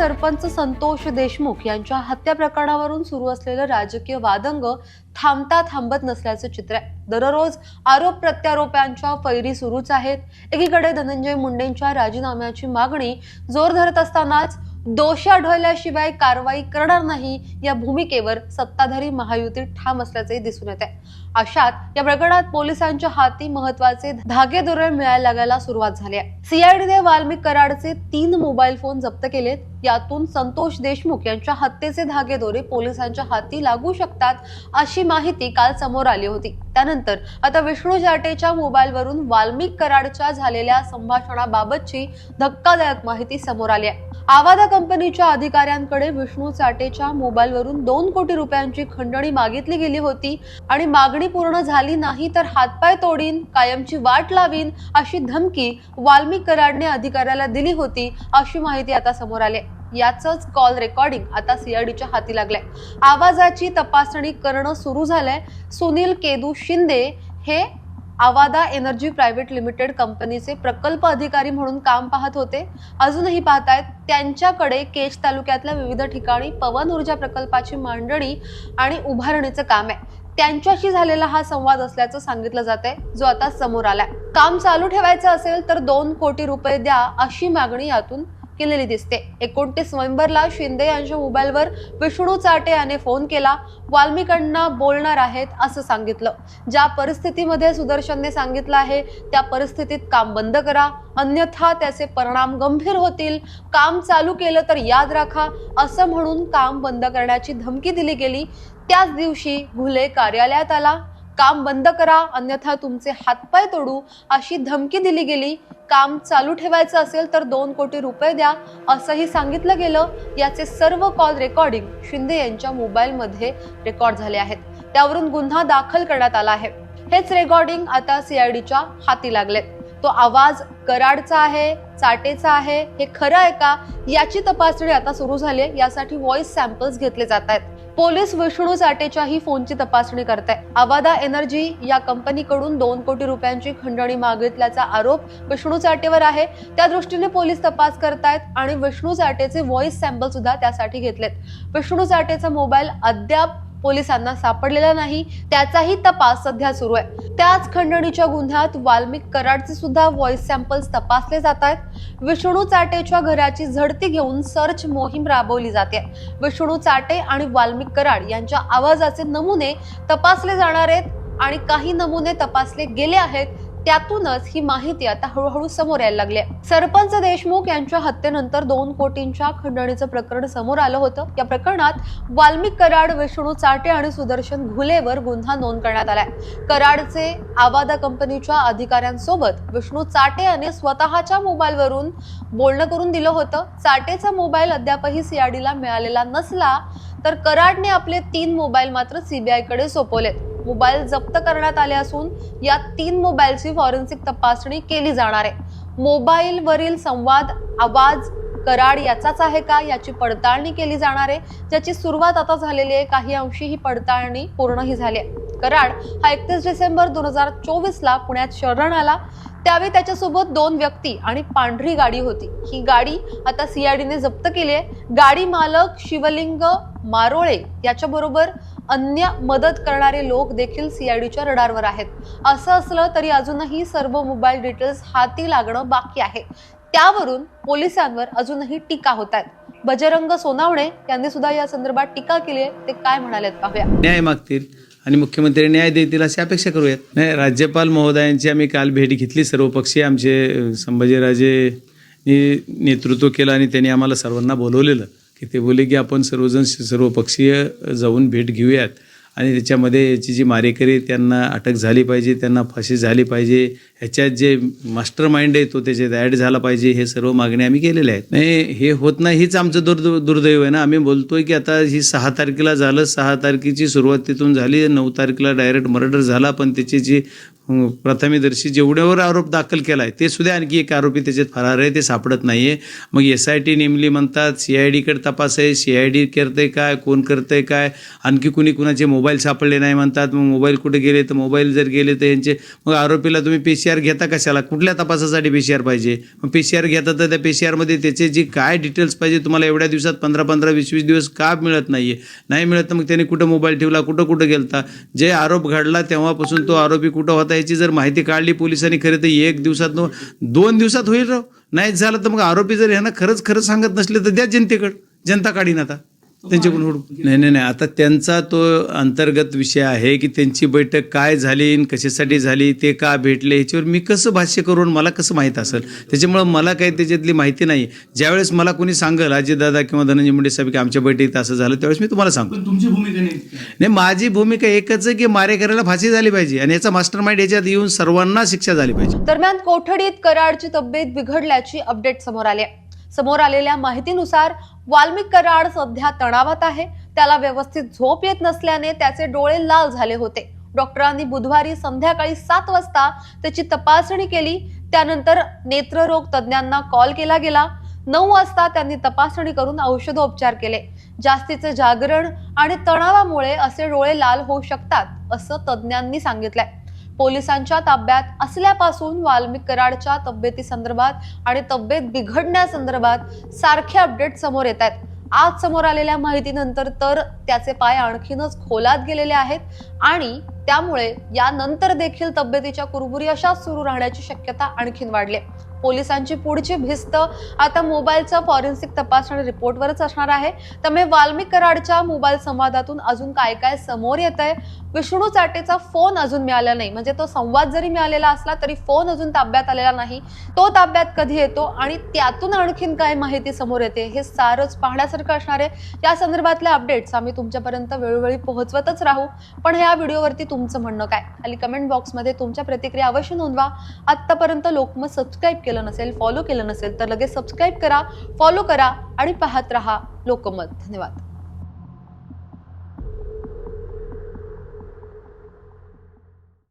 सरपंच संतोष देशमुख यांच्या हत्या प्रकरणावरून सुरू असलेलं राजकीय वादंग थांबता थांबत नसल्याचं चित्र आहे। दररोज आरोप प्रत्यारोपांच्या फैरी सुरूच आहेत। एकीकडे धनंजय मुंडेंच्या राजीनाम्याची मागणी जोर धरत असतानाच दोषी आढळल्याशिवाय कारवाई करणार नाही या भूमिकेवर सत्ताधारी महायुती ठाम असल्याचे दिसून येते। अशात या प्रकरणात पोलिसांच्या हाती महत्त्वाचे धागेदोरे मिळायला लागायला सुरुवात झाली आहे। सीआयडीने वाल्मिक कराडचे 3 मोबाईल फोन जप्त केलेत। यातून संतोष देशमुख यांच्या हत्येचे धागेदोरे पोलिसांच्या हाती लागू शकतात अशी माहिती काल समोर आली होती। त्यानंतर आता विष्णू जाटेच्या मोबाईलवरून वाल्मिक कराडच्या झालेल्या संभाषणाबाबतची धक्कादायक माहिती समोर आली आहे। आवादा कंपनीच्या अधिकाऱ्यांकडे विष्णू जाटेच्या मोबाईलवरून 2 कोटी रुपयांची खंडणी मागितली गेली होती आणि मागणी पूर्ण झाली नाही तर हातपाय तोडीन, कायमची वाट लावीन अशी धमकी वाल्मिक कराडने अधिकाऱ्याला दिली होती अशी माहिती आता समोर आली। याचंच कॉल रेकॉर्डिंग आता सीआयडीच्या हाती लागलंय। आवाजाची तपासणी करणं सुरू झालंय। सुनील केदू शिंदे हे आवादा एनर्जी प्रायव्हेट लिमिटेड कंपनीचे प्रकल्प अधिकारी म्हणून काम पाहत होते, अजूनही पाहतायत। त्यांच्याकडे केज तालुक्यातल्या विविध ठिकाणी पवन ऊर्जा प्रकल्पाची मांडणी आणि उभारणीचं काम आहे। त्यांच्याशी झालेला हा संवाद असल्याचं सांगितलं जातंय, जो आता समोर आलाय। काम चालू ठेवायचं असेल तर 2 कोटी रुपये द्या अशी मागणी यातून केलेली दिसते। 29 नोव्हेंबरला शिंदे यांच्या मोबाईलवर विष्णू जाटे याने फोन केला। वाल्मिकांना बोलणार आहेत असं सांगितलं। ज्या परिस्थितीमध्ये सुदर्शनने सांगितलं आहे त्या परिस्थितीत काम बंद करा, अन्यथा त्याचे परिणाम गंभीर होतील। काम चालू केलं तर याद राखा असं म्हणून काम बंद करण्याची धमकी दिली गेली। त्याच दिवशी घुले कार्यालयात आला। काम बंद करा अन्यथा तुमचे हातपाय तोडू अशी धमकी दिली गेली। काम चालू ठेवायचं असेल तर 2 कोटी रुपये द्या असंही सांगितलं गेलं। याचे सर्व कॉल रेकॉर्डिंग शिंदे यांच्या मोबाईलमध्ये रेकॉर्ड झाले आहेत। त्यावरून गुन्हा दाखल करण्यात आला आहे। हेच रेकॉर्डिंग आता सीआयडीच्या हाती लागलेत। तो आवाज कराडचा आहे, चाटेचा आहे, हे खरं आहे का याची तपासणी आता सुरू झाली आहे। यासाठी व्हॉइस सॅम्पल्स घेतले जात आहेत। पोलीस विष्णू जाटेच्याही फोनची तपासणी करताय। आवादा एनर्जी या कंपनीकडून 2 कोटी रुपयांची खंडणी मागितल्याचा आरोप विष्णू जाटेवर आहे। त्या दृष्टीने पोलीस तपास करतायत आणि विष्णू जाटेचे व्हॉइस सॅम्पल सुद्धा त्यासाठी घेतलेत। विष्णू जाटेचा मोबाईल अद्याप पोलिसांना सापडलेला नाही, त्याचाही तपास सध्या सुरू आहे। त्याच खंडणीच्या गुन्ह्यात वाल्मिक कराडचे सुद्धा व्हॉइस सॅम्पल्स तपासले जात आहेत। विष्णू जाटेच्या घराची झडती घेऊन सर्च मोहीम राबवली जाते। विष्णू जाटे आणि वाल्मिक कराड यांच्या आवाजाचे नमुने तपासले जाणार आहेत आणि काही नमुने तपासले गेले आहेत। त्यातूनच ही माहिती आता हळूहळू समोर यायला लागली आहे। सरपंच देशमुख यांच्या हत्येनंतर 2 कोटींच्या खंडणीचं प्रकरण समोर आलं होतं। या प्रकरणात वाल्मिक कराड, विष्णू जाटे आणि सुदर्शन घुलेवर गुन्हा नोंद करण्यात आलाय। कराडचे आवादा कंपनीच्या अधिकाऱ्यांसोबत विष्णू जाटे याने स्वतःच्या मोबाईलवरून बोलणं करून दिलं होतं। जाटेचा मोबाईल अद्यापही सीआयडीला मिळालेला नसला तर कराडने आपले 3 मोबाईल मात्र सीबीआयकडे सोपवलेत। मोबाईल जप्त करण्यात आले असून या 3 मोबाईलची फॉरेन्सिक तपासणी केली जाणार आहे। मोबाईलवरील संवाद, आवाज कराड याचाच आहे का याची पडताळणी केली जाणार आहे, ज्याची सुरुवात आता झालेली आहे। काही अंशी ही पडताळणी पूर्णही झाली आहे। कराड हा 31 डिसेंबर 2024 ला पुण्यात शरण आला। त्यावेळी त्याच्यासोबत 2 व्यक्ती आणि पांढरी गाडी होती। ही गाडी आता सीआयडीने जप्त केली आहे। गाडी मालक शिवलिंग मारोळे याच्याबरोबर अन्य मदत करणारे लोक देखील सीआयडीच्या रडारवर आहेत। असं असलं तरी अजूनही सर्व मोबाईल डिटेल्स हाती लागणं बाकी आहे। त्यावरून पोलिसांवर अजूनही टीका होत आहेत। बजरंग सोनावणे यांनी सुद्धा या संदर्भात टीका केली आहे। ते काय म्हणालेत पाहूया। न्याय मागतील आणि मुख्यमंत्री न्याय देतील अशी अपेक्षा करूयात। नाही, राज्यपाल महोदयांची आम्ही काल भेट घेतली। सर्वपक्षीय आमचे संभाजीराजे नेतृत्व केलं आणि त्यांनी आम्हाला सर्वांना बोलवलेलं की ते बोलले की आपण सर्वपक्षीय जाऊन भेट घेऊयात आणि त्याच्यामध्ये याची जी मारेकरी त्यांना अटक झाली पाहिजे, त्यांना फाशी झाली पाहिजे, ह्याच्यात जे मास्टर माइंड आहे तो त्याच्यात ॲड झाला पाहिजे, हे सर्व मागणी आम्ही केलेल्या आहेत। नाही, हे होत नाही हीच आमचं दुर्दैव आहे ना। आम्ही बोलतोय की आता ही 6 तारखेला झालं, 6 तारखेची सुरुवात तिथून झाली, 9 तारखेला डायरेक्ट मर्डर झाला, पण त्याची जी प्रथमदर्शी जेवढ्यावर आरोप दाखल केला आहे ते सुद्धा आणखी एक आरोपी त्याच्यात फरार आहे, ते सापडत नाही आहे. मग SIT नेमली म्हणतात, CIDकडे तपास आहे, CID करतंय काय, कोण करतंय काय, आणखी कुणाचे मोबाईल सापडले नाही म्हणतात. मग मोबाईल कुठे गेले, तर मोबाईल जर गेले तर यांचे मग आरोपीला तुम्ही PCR घेता कशाला, कुठल्या तपासासाठी PCR पाहिजे. मग PCR घेता तर त्या PCRमध्ये त्याचे जी काय डिटेल्स पाहिजे तुम्हाला एवढ्या दिवसात 15-15, 20-20 दिवस का मिळत नाही नाही मिळत तर मग त्याने कुठं मोबाईल ठेवला, कुठं गेलता, जे आरोप घडला तेव्हापासून तो आरोपी कुठं होता याची जर माहिती काढली पोलिसांनी खरं तर 1 दिवसात 2 दिवसात होईल राव. नाहीच झालं तर मग आरोपी जर ह्यांना खरंच सांगत नसले तर द्या जनतेकडे, जनता काढीन आता त्यांच्याकडून हुडून. नाही आता त्यांचा तो अंतर्गत विषय आहे की त्यांची बैठक काय झाली आणि कशासाठी झाली, ते का भेटले, ह्याच्यावर मी कसं भाष्य करून मला कसं माहीत असेल. त्याच्यामुळं मला काही त्याच्यातली माहिती नाही. ज्यावेळेस मला कोणी सांगेल अजितदादा किंवा धनंजय मुंडे साहेब की आमच्या बैठकीत असं झालं, त्यावेळेस मी तुम्हाला सांगतो. तुमची भूमिका नाही, माझी भूमिका एकच आहे की मारेकऱ्याला फाशी झाली पाहिजे आणि याचा मास्टर माइंड याच्यात येऊन सर्वांना शिक्षा झाली पाहिजे. दरम्यान कोठडीत कराडची तब्येत बिघडल्याची अपडेट समोर आली आहे. समोर आलेल्या माहितीनुसार वाल्मिक कराड सध्या तणावात आहे. त्याला व्यवस्थित झोप येत नसल्याने त्याचे डोळे लाल झाले होते. डॉक्टरांनी बुधवारी संध्याकाळी 7 वाजता त्याची तपासणी केली. त्यानंतर नेत्ररोग तज्ज्ञांना कॉल केला गेला. 9 वाजता त्यांनी तपासणी करून औषधोपचार केले. जास्तीचे जागरण आणि तणावामुळे असे डोळे लाल होऊ शकतात असं तज्ज्ञांनी सांगितलंय. पोलिसांच्या ताब्यात असल्यापासून वाल्मिक कराडच्या तब्येतीसंदर्भात आणि तब्येत बिघडण्यासंदर्भात सारखे अपडेट समोर येत आहेत. आज समोर आलेल्या माहितीनंतर तर त्याचे पाय आणखीनच खोलात गेलेले आहेत आणि त्यामुळे यानंतर देखील तब्येतीच्या कुरबुरी अशाच सुरू राहण्याची शक्यता आणखीन वाढली. पोलिसांची पुढची भिस्त आता मोबाईलच्या फॉरेन्सिक तपासणी रिपोर्टवरच असणार आहे. त्यामुळे वाल्मिक कराडच्या मोबाईल संवादातून अजून काय काय समोर येत आहे. विष्णू चाटेचा फोन अजून मिळाला नाही, म्हणजे तो संवाद जरी मिळालेला असला तरी फोन अजून ताब्यात आलेला नाही. तो ताब्यात कधी येतो आणि त्यातून आणखीन काय माहिती समोर येते हे सारंच पाहण्यासारखं असणार आहे. या संदर्भातल्या अपडेट्स आम्ही तुमच्यापर्यंत वेळोवेळी पोहोचवतच राहू. पण ह्या व्हिडिओवरती तुमचं म्हणणं काय, खाली कमेंट बॉक्समध्ये तुमच्या प्रतिक्रिया अवश्य नोंदवा. आत्तापर्यंत लोकमत सबस्क्राईब केलं नसेल, फॉलो केलं नसेल तर लगेच सबस्क्राईब करा, फॉलो करा आणि पाहत रहा लोकमत. धन्यवाद.